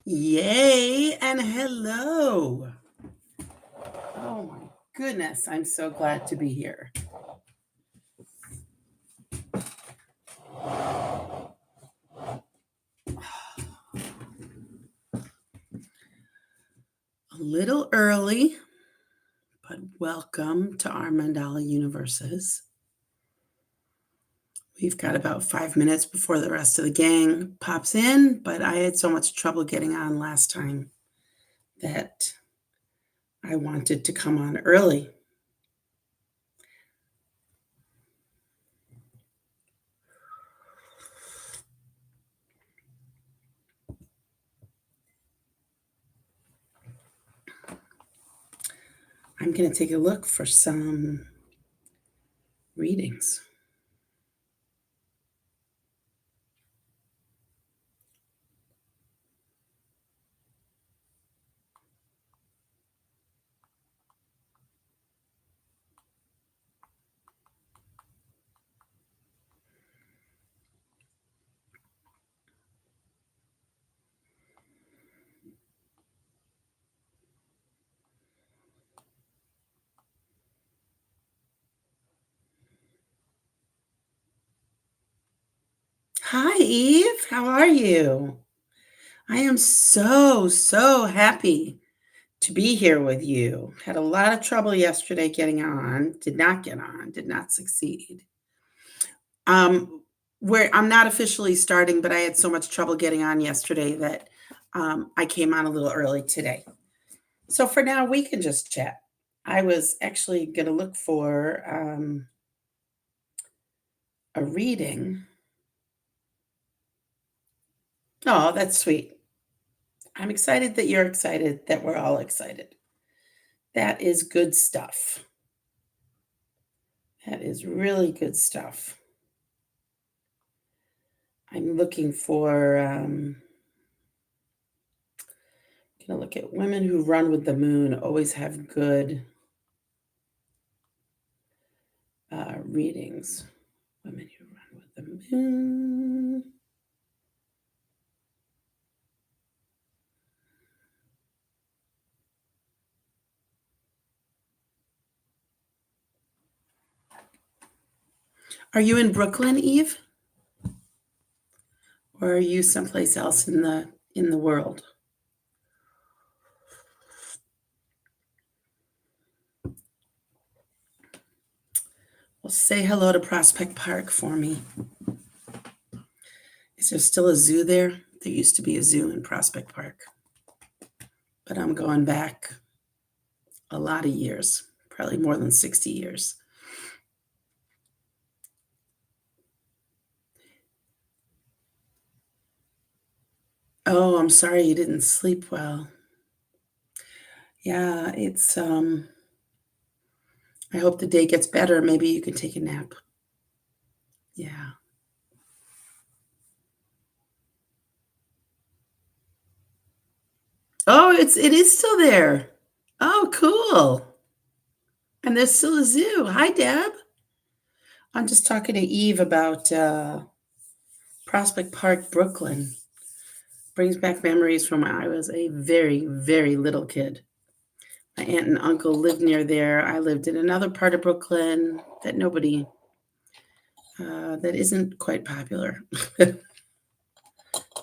Yay and hello. Oh my goodness, I'm so glad to be here. A little early, but welcome to our Mandala Universes. We've got about 5 minutes before the rest of the gang pops in, but I had so much trouble getting on last time that I wanted to come on early. I'm going to take a look for some readings. Hi, Eve. How are you? I am so happy to be here with you. Had a lot of trouble yesterday getting on, did not get on, did not succeed. Where I'm not officially starting, but I had so much trouble getting on yesterday that I came on a little early today. So for now, we can just chat. I was actually going to look for a reading. Oh, that's sweet. I'm excited that you're excited, that we're all excited. That is good stuff. That is really good stuff. I'm looking for, gonna look at women who run with the moon always have good readings. Women who run with the moon. Are you in Brooklyn, Eve? Or are you someplace else in the world? Well, say hello to Prospect Park for me. Is there still a zoo there? There used to be a zoo in Prospect Park. But I'm going back a lot of years, probably more than 60 years. Oh, I'm sorry you didn't sleep well. Yeah, it's I hope the day gets better. Maybe you can take a nap. Yeah. Oh, it is still there. Oh, cool. And there's still a zoo. Hi, Deb. I'm just talking to Eve about Prospect Park, Brooklyn. Brings back memories from when I was a very little kid. My aunt and uncle lived near there. I lived in another part of Brooklyn that nobody, that isn't quite popular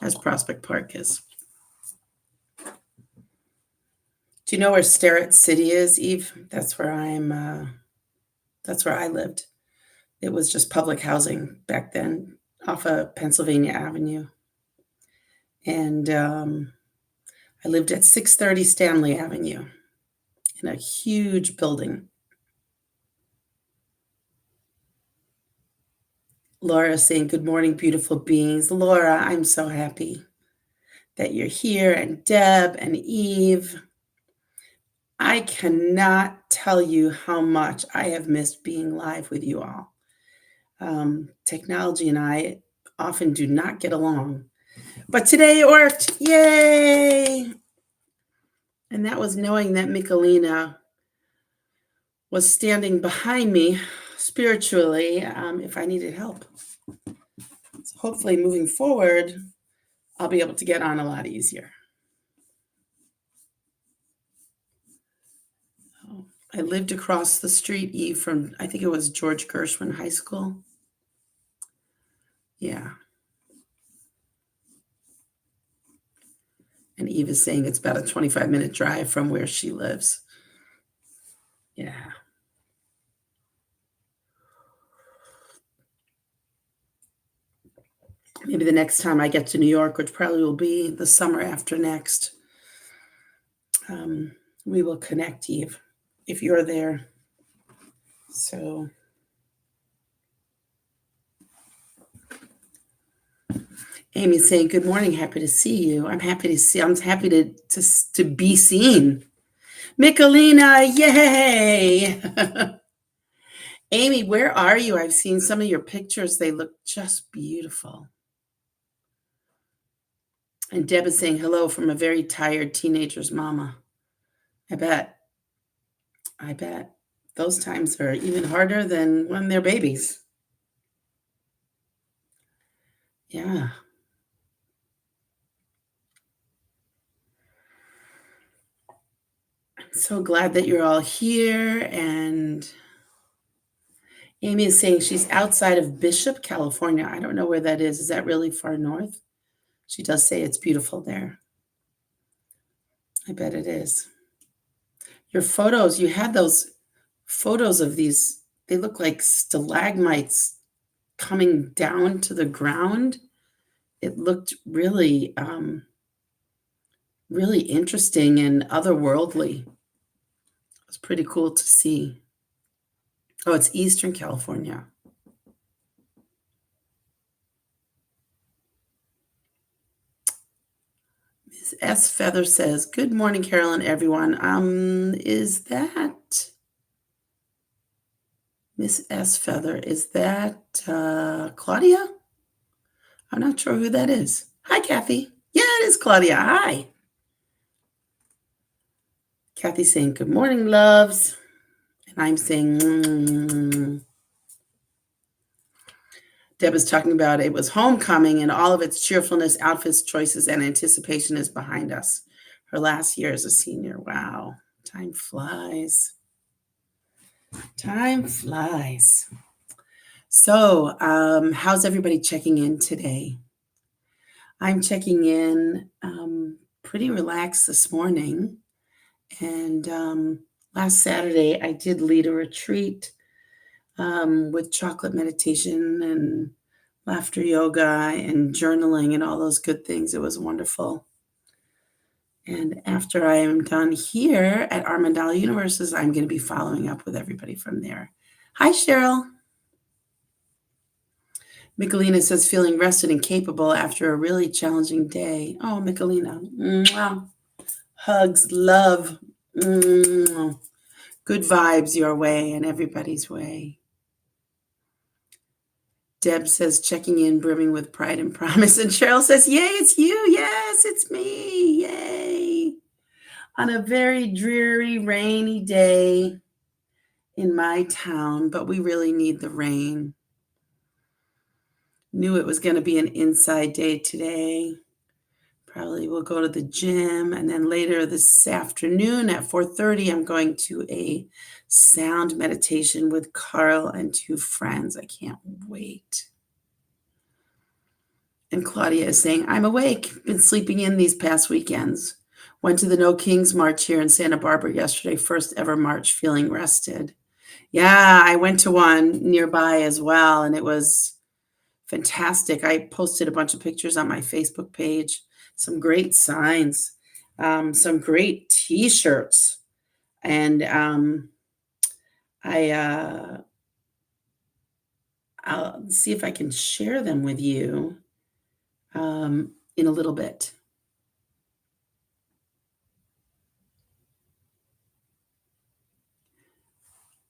as Prospect Park is. Do you know where Starrett City is, Eve? That's where that's where I lived. It was just public housing back then off of Pennsylvania Avenue. And I lived at 630 Stanley Avenue in a huge building. Laura saying, "Good morning, beautiful beings." Laura, I'm so happy that you're here, and Deb and Eve. I cannot tell you how much I have missed being live with you all. Technology and I often do not get along, but today it worked. Yay! And that was knowing that Michelina was standing behind me spiritually if I needed help. So hopefully moving forward, I'll be able to get on a lot easier. I lived across the street, Eve, from I think it was George Gershwin High School. Yeah. And Eve is saying it's about a 25-minute drive from where she lives. Yeah. Maybe the next time I get to New York, which probably will be the summer after next, we will connect, Eve, if you're there. So Amy's saying, "Good morning. Happy to see you. I'm happy to see. I'm happy to be seen." Michelina, yay! Amy, where are you? I've seen some of your pictures. They look just beautiful. And Deb is saying hello from a very tired teenager's mama. I bet. I bet. Those times are even harder than when they're babies. Yeah. I'm so glad that you're all here. And Amy is saying she's outside of Bishop, California. I don't know where that is. Is that really far north? She does say it's beautiful there. I bet it is. Your photos, you had those photos of these, they look like stalagmites coming down to the ground. It looked really, really interesting and otherworldly. It was pretty cool to see. Oh, it's Eastern California. Ms. S. Feather says, "Good morning, Caryl and everyone." Is that Miss S. Feather? Is that Claudia? I'm not sure who that is. Hi, Kathy. Yeah, it is Claudia. Hi. Kathy's saying, "Good morning, loves." And I'm saying, Deb is talking about it was homecoming and all of its cheerfulness, outfits, choices, and anticipation is behind us. Her last year as a senior. Wow. Time flies. Time flies. So, how's everybody checking in today? I'm checking in pretty relaxed this morning. And last Saturday, I did lead a retreat with chocolate meditation and laughter yoga and journaling and all those good things. It was wonderful. And after I am done here at Armandale Universes, I'm going to be following up with everybody from there. Hi, Cheryl. Michelina says, feeling rested and capable after a really challenging day. Oh, Michelina. Mwah. Hugs, love. Mwah. Good vibes your way and everybody's way. Deb says, checking in, brimming with pride and promise. And Cheryl says, yay, it's you. Yes, it's me. Yay. On a very dreary, rainy day in my town, but we really need the rain. Knew it was going to be an inside day today. Probably will go to the gym. And then later this afternoon at 4:30, I'm going to a sound meditation with Caryl and two friends. I can't wait. And Claudia is saying, I'm awake. Been sleeping in these past weekends. Went to the No Kings March here in Santa Barbara yesterday. First ever march, feeling rested. Yeah, I went to one nearby as well, and it was fantastic. I posted a bunch of pictures on my Facebook page, some great signs, some great T-shirts, and I'll see if I can share them with you in a little bit.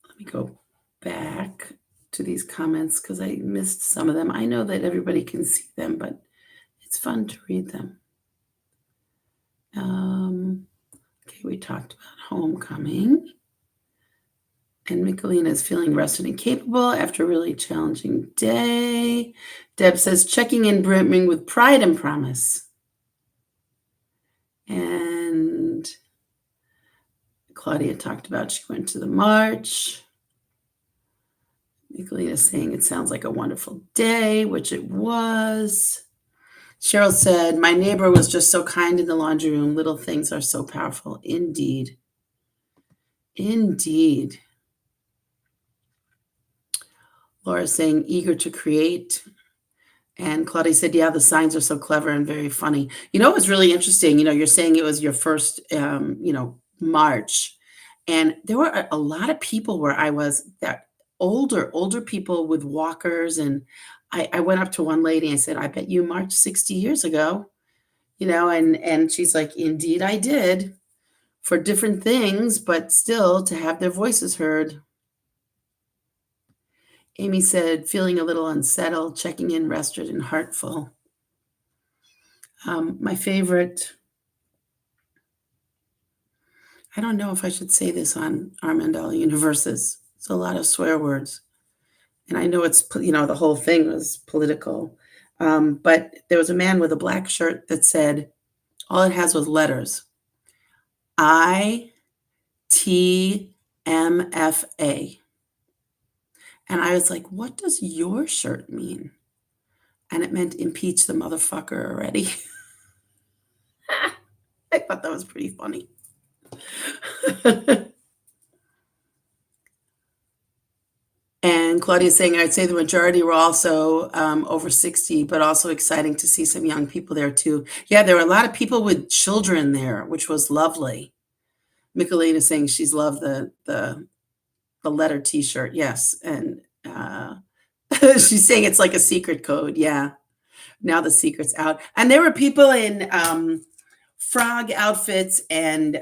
Let me go back to these comments because I missed some of them. I know that everybody can see them, but it's fun to read them. Okay, we talked about homecoming. And Michelina is feeling rested and capable after a really challenging day. Deb says, checking in, brimming with pride and promise. And Claudia talked about she went to the march. Nicolina saying it sounds like a wonderful day, which it was. Cheryl said, my neighbor was just so kind in the laundry room. Little things are so powerful. Indeed. Indeed. Laura saying, eager to create. And Claudia said, yeah, the signs are so clever and very funny. You know, it was really interesting. You know, you're saying it was your first, march. And there were a lot of people where I was that older people with walkers. And I went up to one lady and I said, I bet you marched 60 years ago, and she's like, indeed, I did for different things, but still to have their voices heard. Amy said, feeling a little unsettled, checking in, rested, and heartful. My favorite, I don't know if I should say this on Armandale Universes. It's a lot of swear words. And I know it's, the whole thing was political. But there was a man with a black shirt that said, all it has was letters, ITMFA. And I was like, what does your shirt mean? And it meant impeach the motherfucker already. I thought that was pretty funny. And Claudia's saying, I'd say the majority were also over 60, but also exciting to see some young people there too. Yeah, there were a lot of people with children there, which was lovely. Michelina saying she's loved the letter T-shirt. Yes, and she's saying it's like a secret code. Yeah, now the secret's out. And there were people in frog outfits and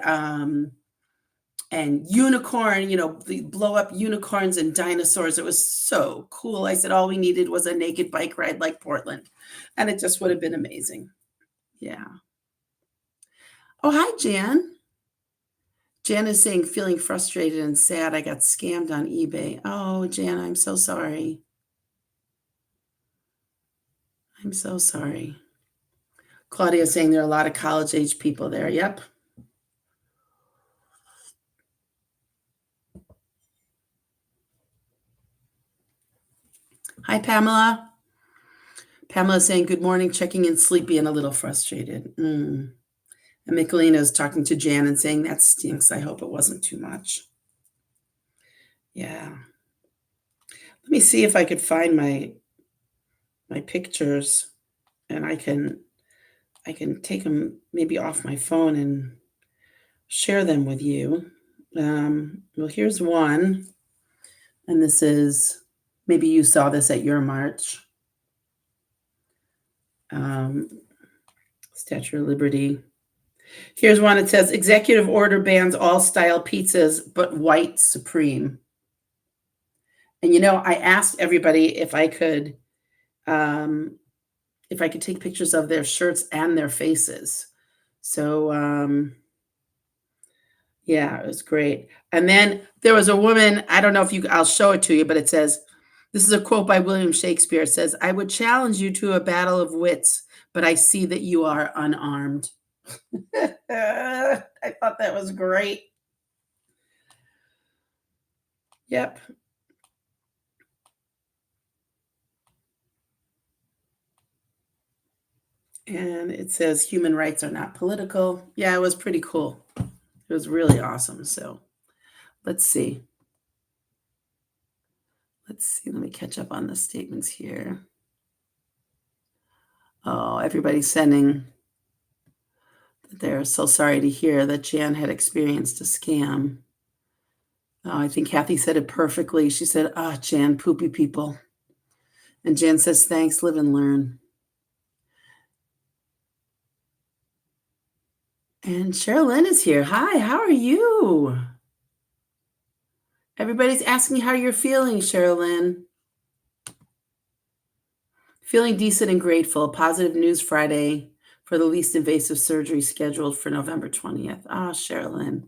unicorn, the blow up unicorns and dinosaurs. It was so cool. I said all we needed was a naked bike ride like Portland, and it just would have been amazing. Yeah. Oh, hi, Jan. Jan is saying, feeling frustrated and sad. I got scammed on eBay. Oh, Jan, I'm so sorry. I'm so sorry. Claudia is saying there are a lot of college age people there. Yep. Hi, Pamela. Pamela is saying, good morning, checking in sleepy and a little frustrated. And Michelina is talking to Jan and saying, that stinks. I hope it wasn't too much. Yeah. Let me see if I could find my pictures, and I can take them maybe off my phone and share them with you. Well, here's one. And this is, maybe you saw this at your march. Statue of Liberty. Here's one. It says, executive order bans all style pizzas, but white supreme. And, I asked everybody if I could take pictures of their shirts and their faces. So, yeah, it was great. And then there was a woman, I don't know if I'll show it to you, but it says, this is a quote by William Shakespeare. It says, I would challenge you to a battle of wits, but I see that you are unarmed. I thought that was great. Yep. And it says, human rights are not political. Yeah, it was pretty cool. It was really awesome. So let's see. Let me catch up on the statements here. Oh, everybody's sending that they're so sorry to hear that Jan had experienced a scam. Oh, I think Kathy said it perfectly. She said, Jan, poopy people. And Jan says, thanks, live and learn. And Sherilyn is here. Hi, how are you? Everybody's asking how you're feeling, Sherilyn. Feeling decent and grateful. Positive news Friday for the least invasive surgery scheduled for November 20th. Sherilyn.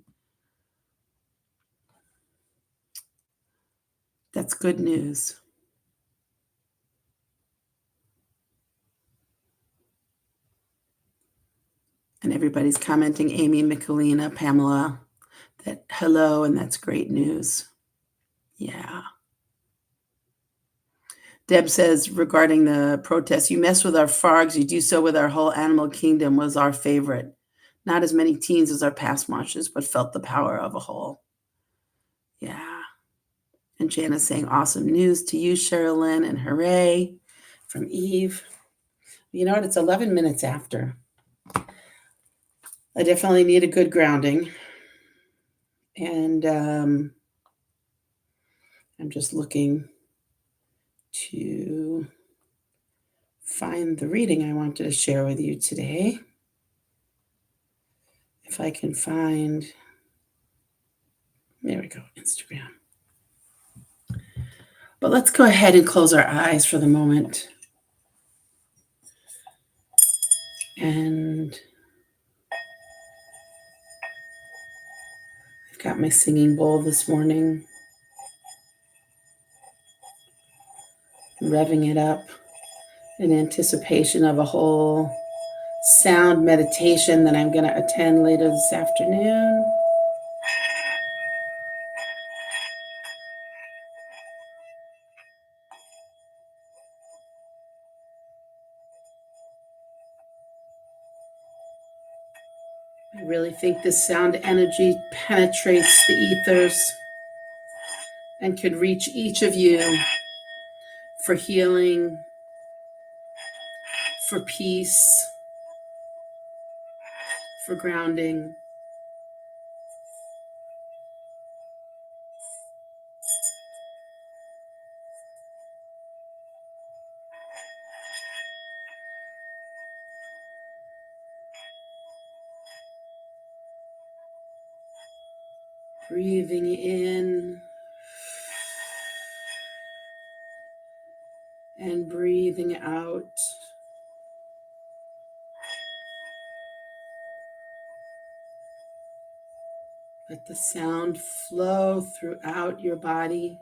That's good news. And everybody's commenting, Amy, Michelina, Pamela, that hello, and that's great news. Yeah. Deb says regarding the protest, you mess with our frogs, you do so with our whole animal kingdom was our favorite. Not as many teens as our past marches, but felt the power of a whole. Yeah. And Jana's saying awesome news to you, Sherilyn, and hooray from Eve. You know what? It's 11 minutes after. I definitely need a good grounding. And I'm just looking to find the reading I wanted to share with you today. If I can find, there we go, Instagram. But let's go ahead and close our eyes for the moment. And I've got my singing bowl this morning, revving it up in anticipation of a whole sound meditation that I'm going to attend later this afternoon. I really think this sound energy penetrates the ethers and could reach each of you for healing, for peace, for grounding. Breathing in and breathing out. Let the sound flow throughout your body.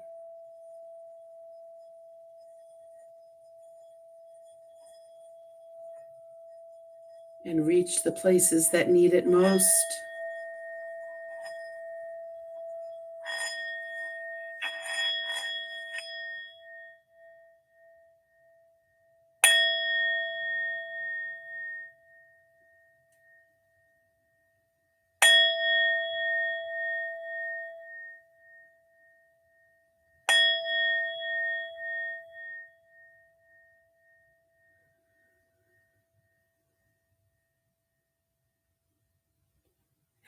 And reach the places that need it most.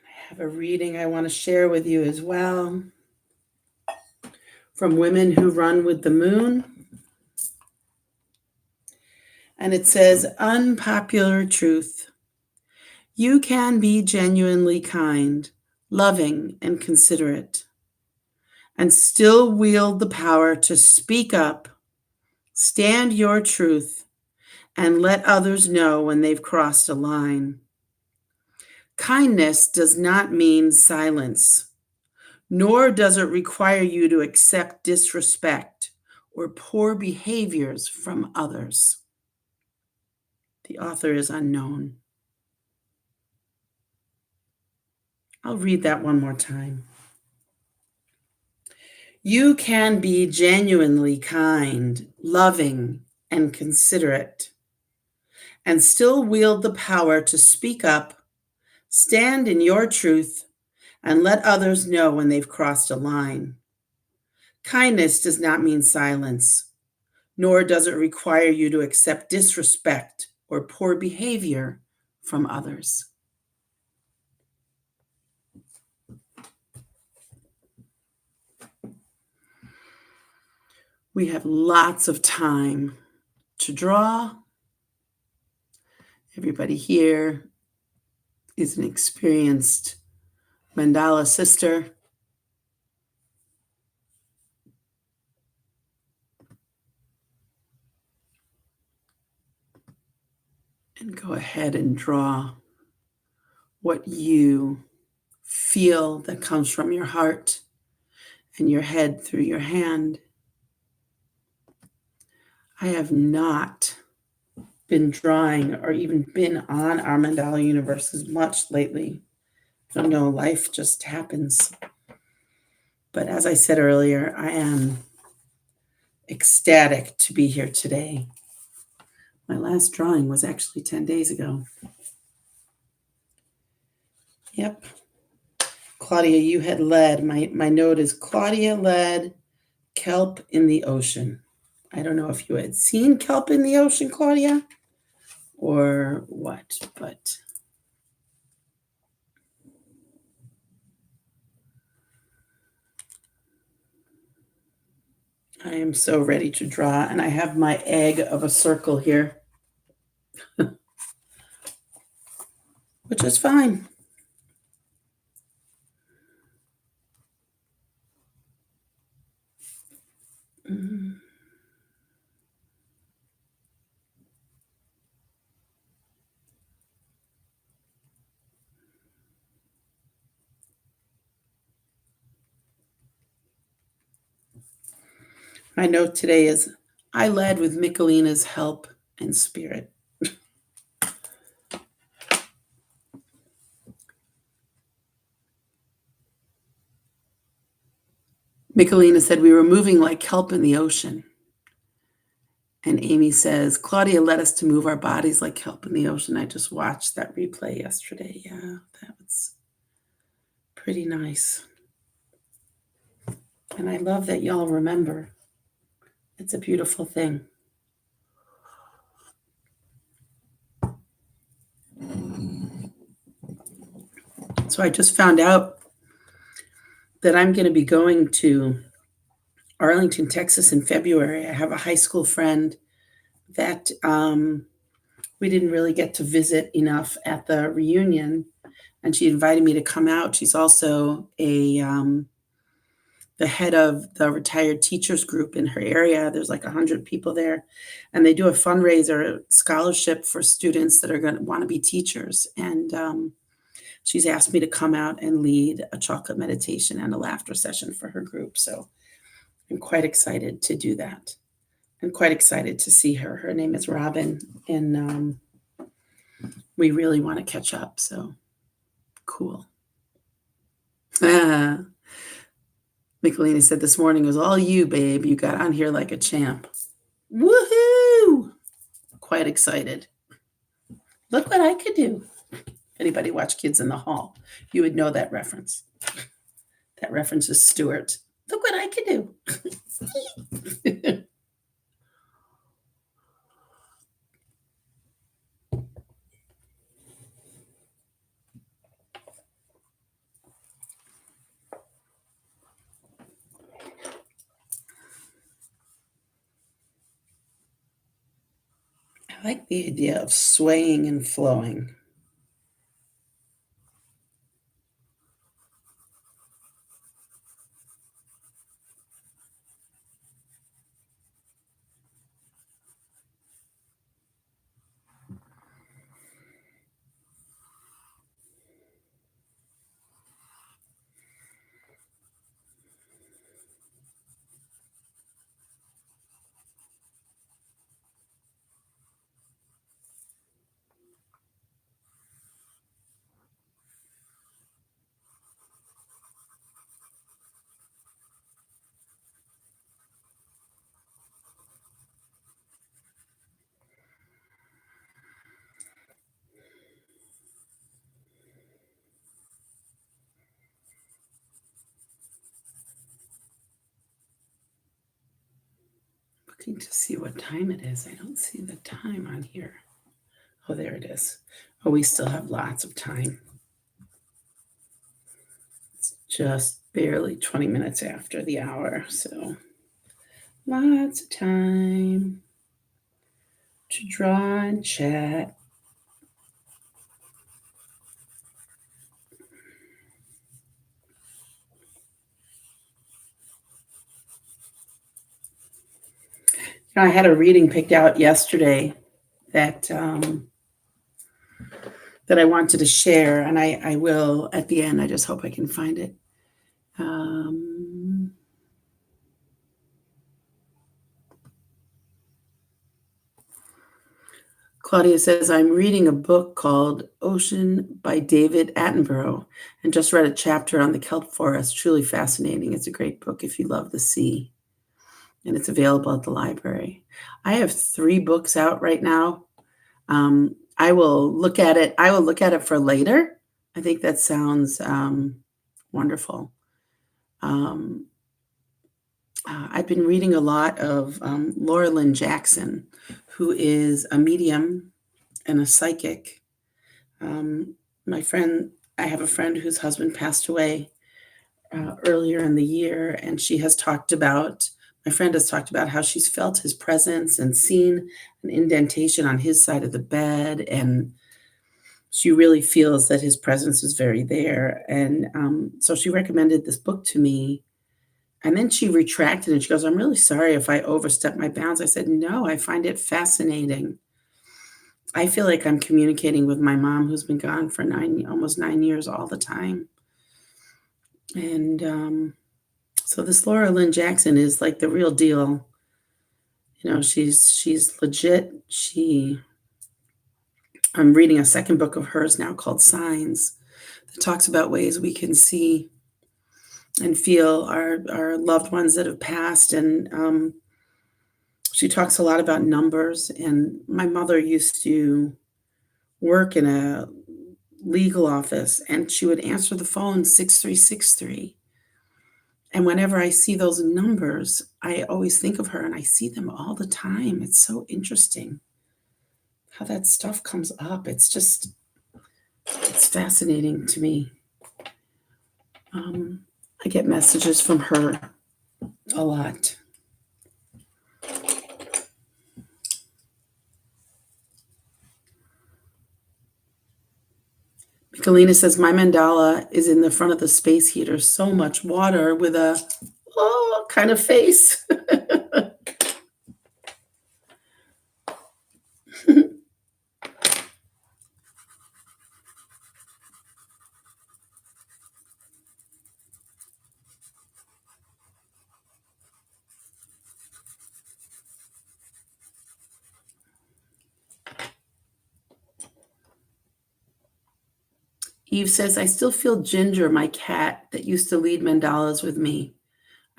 I have a reading I want to share with you as well from Women Who Run with the Moon. And it says, unpopular truth. You can be genuinely kind, loving, and considerate, and still wield the power to speak up, stand your truth, and let others know when they've crossed a line. Kindness does not mean silence, nor does it require you to accept disrespect or poor behaviors from others. The author is unknown. I'll read that one more time. You can be genuinely kind, loving, and considerate, and still wield the power to speak up, stand in your truth, and let others know when they've crossed a line. Kindness does not mean silence, nor does it require you to accept disrespect or poor behavior from others. We have lots of time to draw. Everybody here is an experienced mandala sister. And go ahead and draw what you feel that comes from your heart and your head through your hand. I have not been drawing or even been on our mandala universes much lately. Oh no, life just happens. But as I said earlier, I am ecstatic to be here today. My last drawing was actually 10 days ago. Yep. Claudia, you had led. My note is Claudia led kelp in the ocean. I don't know if you had seen kelp in the ocean, Claudia, or what, but I am so ready to draw, and I have my egg of a circle here, which is fine. My note today is I led with Michelina's help and spirit. Michelina said we were moving like kelp in the ocean. And Amy says, Claudia led us to move our bodies like kelp in the ocean. I just watched that replay yesterday. Yeah, that was pretty nice. And I love that y'all remember. It's a beautiful thing. So I just found out that I'm going to be going to Arlington, Texas in February. I have a high school friend that we didn't really get to visit enough at the reunion, and she invited me to come out. She's also the head of the retired teachers group in her area. There's like 100 people there, and they do a fundraiser scholarship for students that are going to want to be teachers. And she's asked me to come out and lead a chocolate meditation and a laughter session for her group. So I'm quite excited to do that. I'm quite excited to see her. Her name is Robin, and we really want to catch up. So cool. Michelina said this morning, it was all you, babe. You got on here like a champ. Woohoo! Quite excited. Look what I could do. If anybody watched Kids in the Hall, you would know that reference. That reference is Stuart. Look what I could do. I like the idea of swaying and flowing. Looking to see what time it is. I don't see the time on here. Oh, there it is. Oh, we still have lots of time. It's just barely 20 minutes after the hour, so lots of time to draw and chat. I had a reading picked out yesterday that that I wanted to share, and I will at the end. I just hope I can find it. Claudia says, I'm reading a book called Ocean by David Attenborough and just read a chapter on the kelp forest. Truly fascinating. It's a great book if you love the sea, and it's available at the library. I have 3 books out right now. I will look at it. I will look at it for later. I think that sounds wonderful. Um, I've been reading a lot of Laura Lynn Jackson, who is a medium and a psychic. My friend, I have a friend whose husband passed away earlier in the year, and my friend has talked about how she's felt his presence and seen an indentation on his side of the bed, and she really feels that his presence is very there. And so she recommended this book to me. And then she retracted and she goes, I'm really sorry if I overstepped my bounds. I said, no, I find it fascinating. I feel like I'm communicating with my mom, who's been gone for almost 9 years all the time. And so this Laura Lynn Jackson is like the real deal. You know, she's legit. I'm reading a second book of hers now called Signs that talks about ways we can see and feel our loved ones that have passed. And she talks a lot about numbers. And my mother used to work in a legal office, and she would answer the phone 6363. And whenever I see those numbers, I always think of her, and I see them all the time. It's so interesting how that stuff comes up. It's fascinating to me. I get messages from her a lot. Michelina says, my mandala is in the front of the space heater. So much water with a, kind of face. Eve says, I still feel Ginger, my cat that used to lead mandalas with me.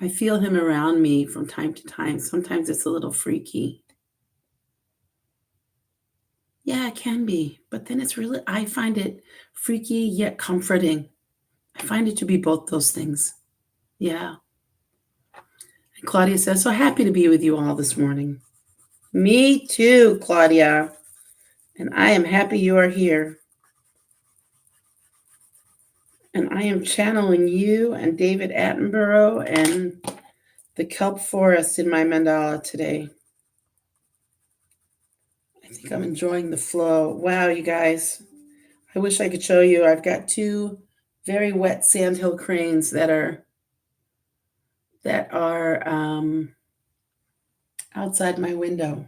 I feel him around me from time to time. Sometimes it's a little freaky. Yeah, it can be. But then I find it freaky yet comforting. I find it to be both those things. Yeah. And Claudia says, so happy to be with you all this morning. Me too, Claudia. And I am happy you are here. And I am channeling you and David Attenborough and the kelp forest in my mandala today. I think I'm enjoying the flow. Wow, you guys. I wish I could show you. I've got 2 very wet sandhill cranes that are outside my window.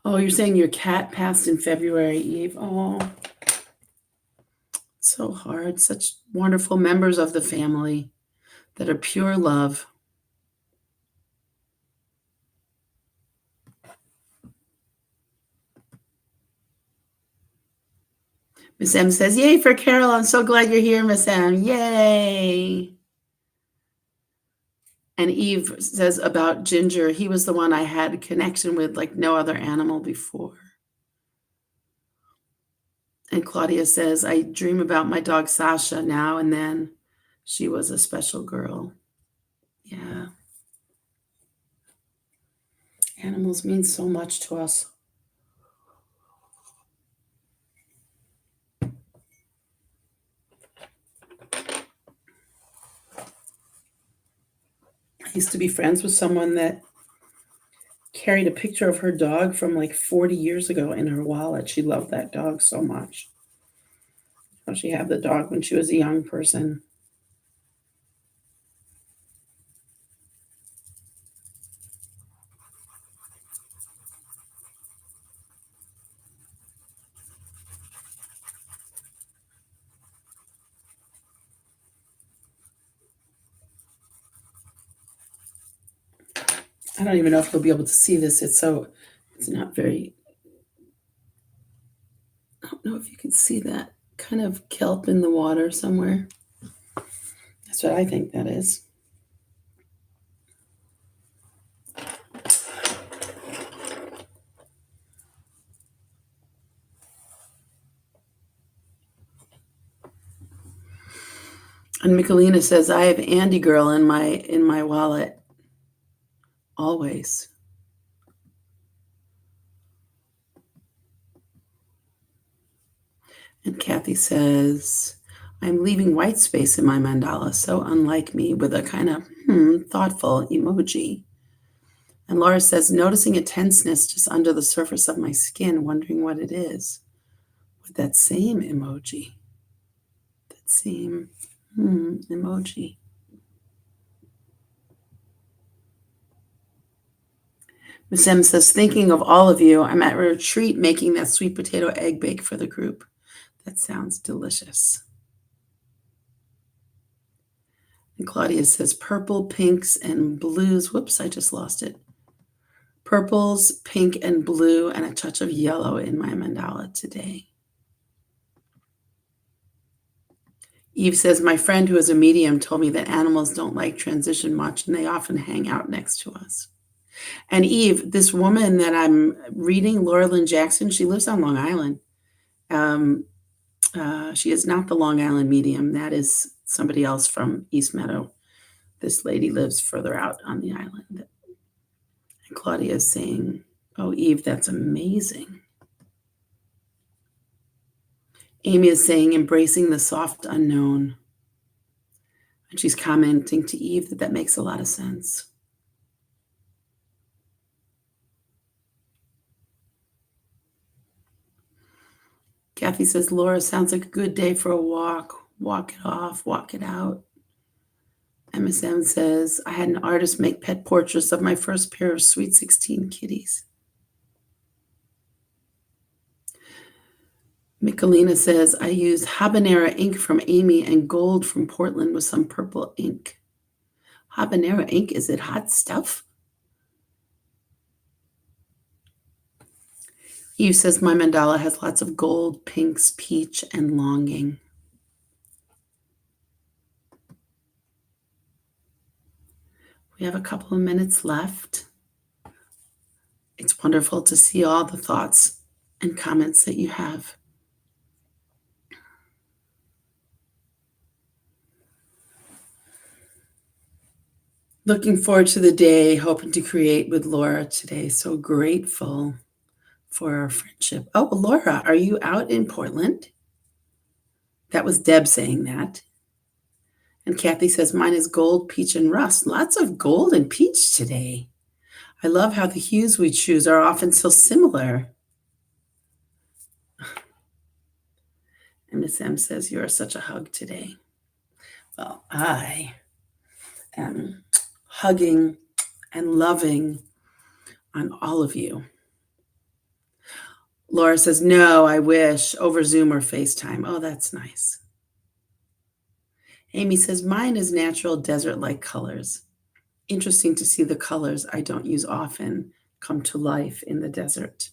Oh, you're saying your cat passed in February, Eve. Oh, so hard. Such wonderful members of the family that are pure love. Miss M says, yay for Caryl. I'm so glad you're here, Miss M. Yay. And Eve says about Ginger, he was the one I had a connection with like no other animal before. And Claudia says, I dream about my dog Sasha now and then. She was a special girl. Yeah. Animals mean so much to us. I used to be friends with someone that carried a picture of her dog from like 40 years ago in her wallet. She loved that dog so much. She had the dog when she was a young person. I don't even know if you'll be able to see this. It's not very, I don't know if you can see that kind of kelp in the water somewhere. That's what I think that is. And Michelina says, I have Andy Girl in my wallet. Always. And Kathy says, I'm leaving white space in my mandala, so unlike me, with a kind of thoughtful emoji. And Laura says, noticing a tenseness just under the surface of my skin, wondering what it is. With that same emoji. That same emoji. Miss M says, thinking of all of you, I'm at a retreat making that sweet potato egg bake for the group. That sounds delicious. And Claudia says, purple, pinks, and blues. Whoops, I just lost it. Purples, pink, and blue, and a touch of yellow in my mandala today. Eve says, my friend who is a medium told me that animals don't like transition much, and they often hang out next to us. And Eve, this woman that I'm reading, Laura Lynn Jackson, she lives on Long Island. She is not the Long Island medium. That is somebody else from East Meadow. This lady lives further out on the island. And Claudia is saying, oh, Eve, that's amazing. Amy is saying, embracing the soft unknown. And she's commenting to Eve that makes a lot of sense. Kathy says, Laura, sounds like a good day for a walk. Walk it off, walk it out. MSM says, I had an artist make pet portraits of my first pair of Sweet 16 kitties. Michelina says, I used habanero ink from Amy and gold from Portland with some purple ink. Habanero ink, is it hot stuff? Eve says, my mandala has lots of gold, pinks, peach, and longing. We have a couple of minutes left. It's wonderful to see all the thoughts and comments that you have. Looking forward to the day, hoping to create with Laura today. So grateful for our friendship. Oh, Laura, are you out in Portland? That was Deb saying that. And Kathy says, mine is gold, peach, and rust. Lots of gold and peach today. I love how the hues we choose are often so similar. And Miss M says, you are such a hug today. Well, I am hugging and loving on all of you. Laura says, no, I wish, over Zoom or FaceTime. Oh, that's nice. Amy says, mine is natural desert-like colors. Interesting to see the colors I don't use often come to life in the desert.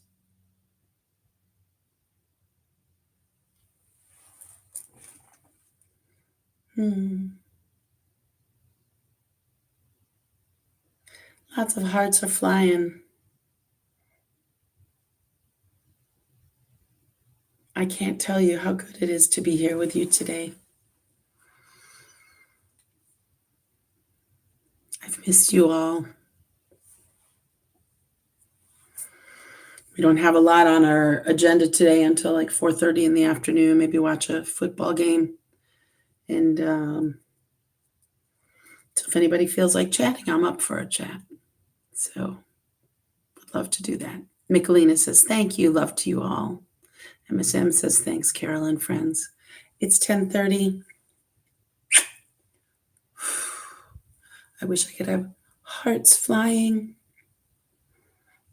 Lots of hearts are flying. I can't tell you how good it is to be here with you today. I've missed you all. We don't have a lot on our agenda today until like 4:30 in the afternoon. Maybe watch a football game. And so if anybody feels like chatting, I'm up for a chat. So I'd love to do that. Michelina says, thank you. Love to you all. MSM says, thanks, Caryl and friends. It's 10:30. I wish I could have hearts flying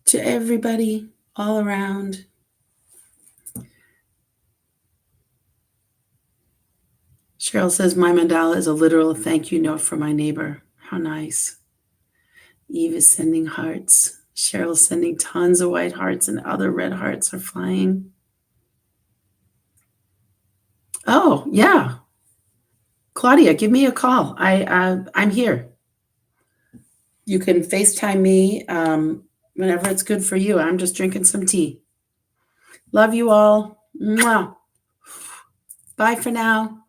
to everybody all around. Cheryl says, my mandala is a literal thank you note for my neighbor. How nice. Eve is sending hearts. Cheryl's sending tons of white hearts, and other red hearts are flying. Oh, yeah. Claudia, give me a call. I'm here. You can FaceTime me whenever it's good for you. I'm just drinking some tea. Love you all. Mwah. Bye for now.